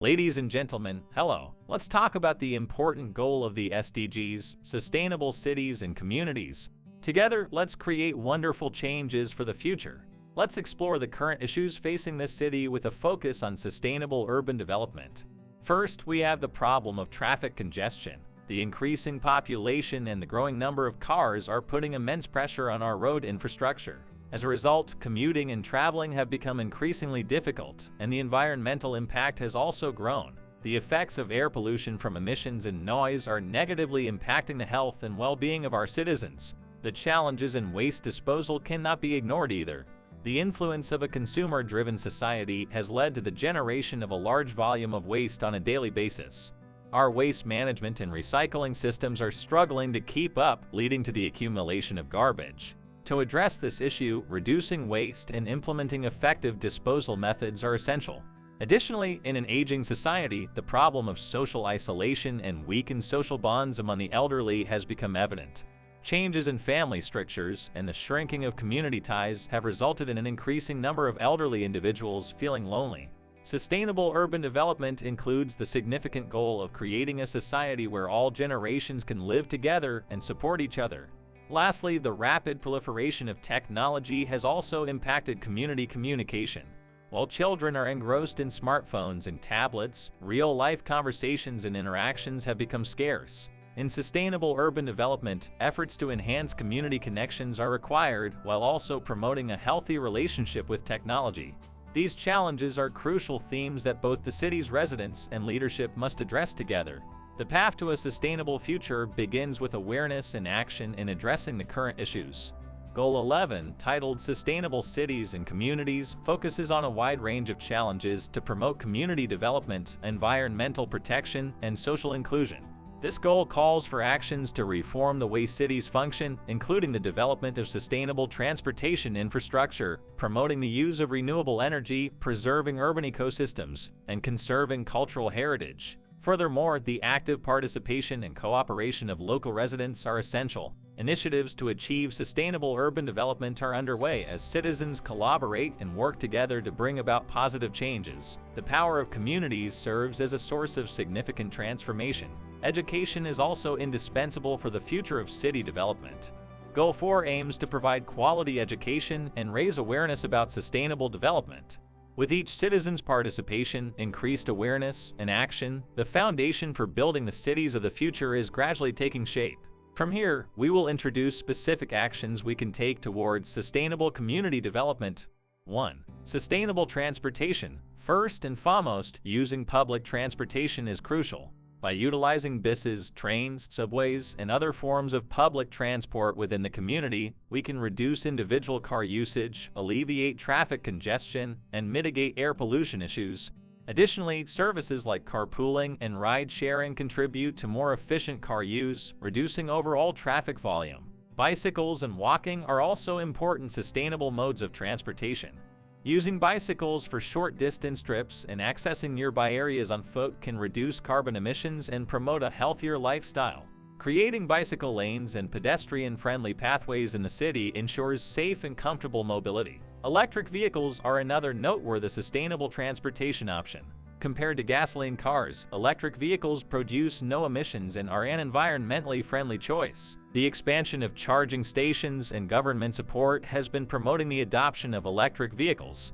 Ladies and gentlemen, hello. Let's talk about the important goal of the SDGs, sustainable cities and communities. Together, let's create wonderful changes for the future. Let's explore the current issues facing this city with a focus on sustainable urban development. First, we have the problem of traffic congestion. The increasing population and the growing number of cars are putting immense pressure on our road infrastructure. As a result, commuting and traveling have become increasingly difficult, and the environmental impact has also grown. The effects of air pollution from emissions and noise are negatively impacting the health and well-being of our citizens. The challenges in waste disposal cannot be ignored either. The influence of a consumer-driven society has led to the generation of a large volume of waste on a daily basis. Our waste management and recycling systems are struggling to keep up, leading to the accumulation of garbage. To address this issue, reducing waste and implementing effective disposal methods are essential. Additionally, in an aging society, the problem of social isolation and weakened social bonds among the elderly has become evident. Changes in family structures and the shrinking of community ties have resulted in an increasing number of elderly individuals feeling lonely. Sustainable urban development includes the significant goal of creating a society where all generations can live together and support each other. Lastly, the rapid proliferation of technology has also impacted community communication. While children are engrossed in smartphones and tablets, real-life conversations and interactions have become scarce. In sustainable urban development, efforts to enhance community connections are required while also promoting a healthy relationship with technology. These challenges are crucial themes that both the city's residents and leadership must address together. The path to a sustainable future begins with awareness and action in addressing the current issues. Goal 11, titled Sustainable Cities and Communities, focuses on a wide range of challenges to promote community development, environmental protection, and social inclusion. This goal calls for actions to reform the way cities function, including the development of sustainable transportation infrastructure, promoting the use of renewable energy, preserving urban ecosystems, and conserving cultural heritage. Furthermore, the active participation and cooperation of local residents are essential. Initiatives to achieve sustainable urban development are underway as citizens collaborate and work together to bring about positive changes. The power of communities serves as a source of significant transformation. Education is also indispensable for the future of city development. Goal 4 aims to provide quality education and raise awareness about sustainable development. With each citizen's participation, increased awareness, and action, the foundation for building the cities of the future is gradually taking shape. From here, we will introduce specific actions we can take towards sustainable community development. 1. Sustainable transportation. First and foremost, using public transportation is crucial. By utilizing buses, trains, subways, and other forms of public transport within the community, we can reduce individual car usage, alleviate traffic congestion, and mitigate air pollution issues. Additionally, services like carpooling and ride-sharing contribute to more efficient car use, reducing overall traffic volume. Bicycles and walking are also important sustainable modes of transportation. Using bicycles for short-distance trips and accessing nearby areas on foot can reduce carbon emissions and promote a healthier lifestyle. Creating bicycle lanes and pedestrian-friendly pathways in the city ensures safe and comfortable mobility. Electric vehicles are another noteworthy sustainable transportation option. Compared to gasoline cars, electric vehicles produce no emissions and are an environmentally friendly choice. The expansion of charging stations and government support has been promoting the adoption of electric vehicles.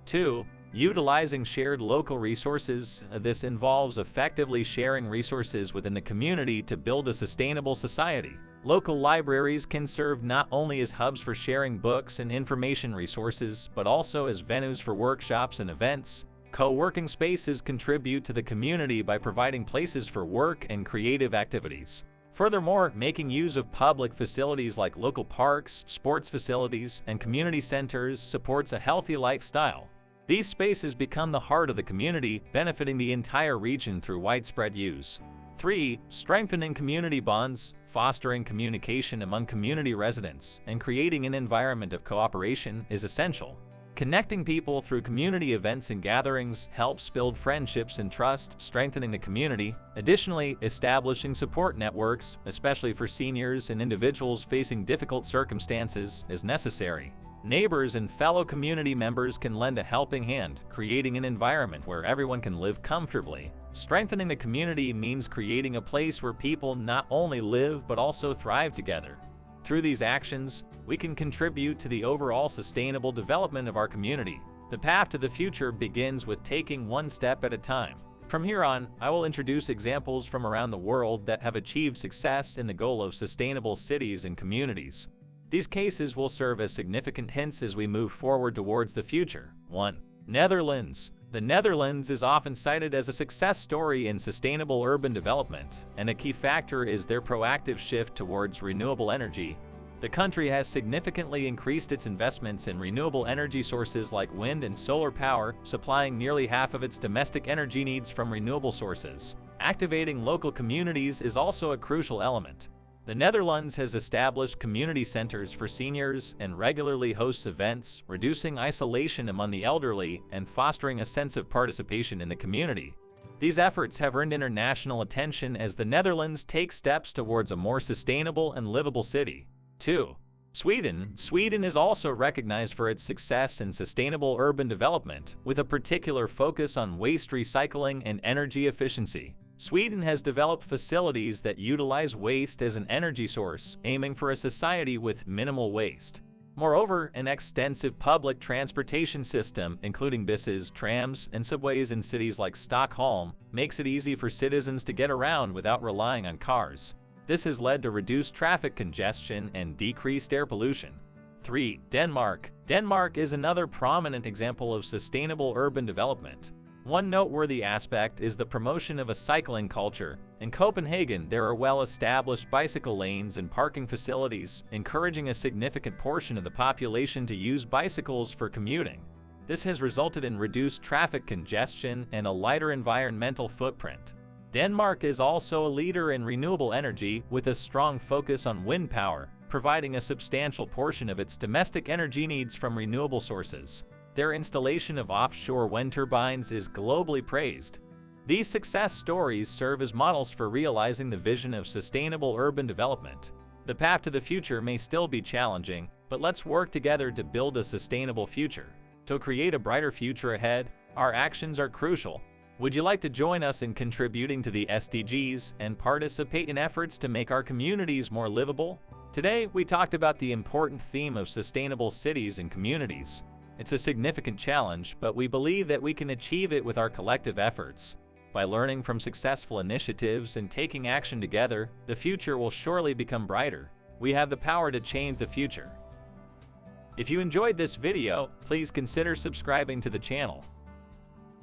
2. Utilizing shared local resources. This involves effectively sharing resources within the community to build a sustainable society. Local libraries can serve not only as hubs for sharing books and information resources, but also as venues for workshops and events. Co-working spaces contribute to the community by providing places for work and creative activities. Furthermore, making use of public facilities like local parks, sports facilities, and community centers supports a healthy lifestyle. These spaces become the heart of the community, benefiting the entire region through widespread use. 3. Strengthening community bonds. Fostering communication among community residents and creating an environment of cooperation is essential. Connecting people through community events and gatherings helps build friendships and trust, strengthening the community. Additionally, establishing support networks, especially for seniors and individuals facing difficult circumstances, is necessary. Neighbors and fellow community members can lend a helping hand, creating an environment where everyone can live comfortably. Strengthening the community means creating a place where people not only live but also thrive together. Through these actions, we can contribute to the overall sustainable development of our community. The path to the future begins with taking one step at a time. From here on, I will introduce examples from around the world that have achieved success in the goal of sustainable cities and communities. These cases will serve as significant hints as we move forward towards the future. 1. Netherlands. The Netherlands is often cited as a success story in sustainable urban development, and a key factor is their proactive shift towards renewable energy. The country has significantly increased its investments in renewable energy sources like wind and solar power, supplying nearly half of its domestic energy needs from renewable sources. Activating local communities is also a crucial element. The Netherlands has established community centers for seniors and regularly hosts events, reducing isolation among the elderly and fostering a sense of participation in the community. These efforts have earned international attention as the Netherlands takes steps towards a more sustainable and livable city. 2. Sweden. Sweden is also recognized for its success in sustainable urban development, with a particular focus on waste recycling and energy efficiency. Sweden has developed facilities that utilize waste as an energy source, aiming for a society with minimal waste. Moreover, an extensive public transportation system, including buses, trams, and subways in cities like Stockholm, makes it easy for citizens to get around without relying on cars. This has led to reduced traffic congestion and decreased air pollution. 3. Denmark. Denmark is another prominent example of sustainable urban development. One noteworthy aspect is the promotion of a cycling culture. In Copenhagen, there are well-established bicycle lanes and parking facilities, encouraging a significant portion of the population to use bicycles for commuting. This has resulted in reduced traffic congestion and a lighter environmental footprint. Denmark is also a leader in renewable energy with a strong focus on wind power, providing a substantial portion of its domestic energy needs from renewable sources. Their installation of offshore wind turbines is globally praised. These success stories serve as models for realizing the vision of sustainable urban development. The path to the future may still be challenging, but let's work together to build a sustainable future. To create a brighter future ahead, our actions are crucial. Would you like to join us in contributing to the SDGs and participate in efforts to make our communities more livable? Today, we talked about the important theme of sustainable cities and communities. It's a significant challenge, but we believe that we can achieve it with our collective efforts. By learning from successful initiatives and taking action together, the future will surely become brighter. We have the power to change the future. If you enjoyed this video, please consider subscribing to the channel.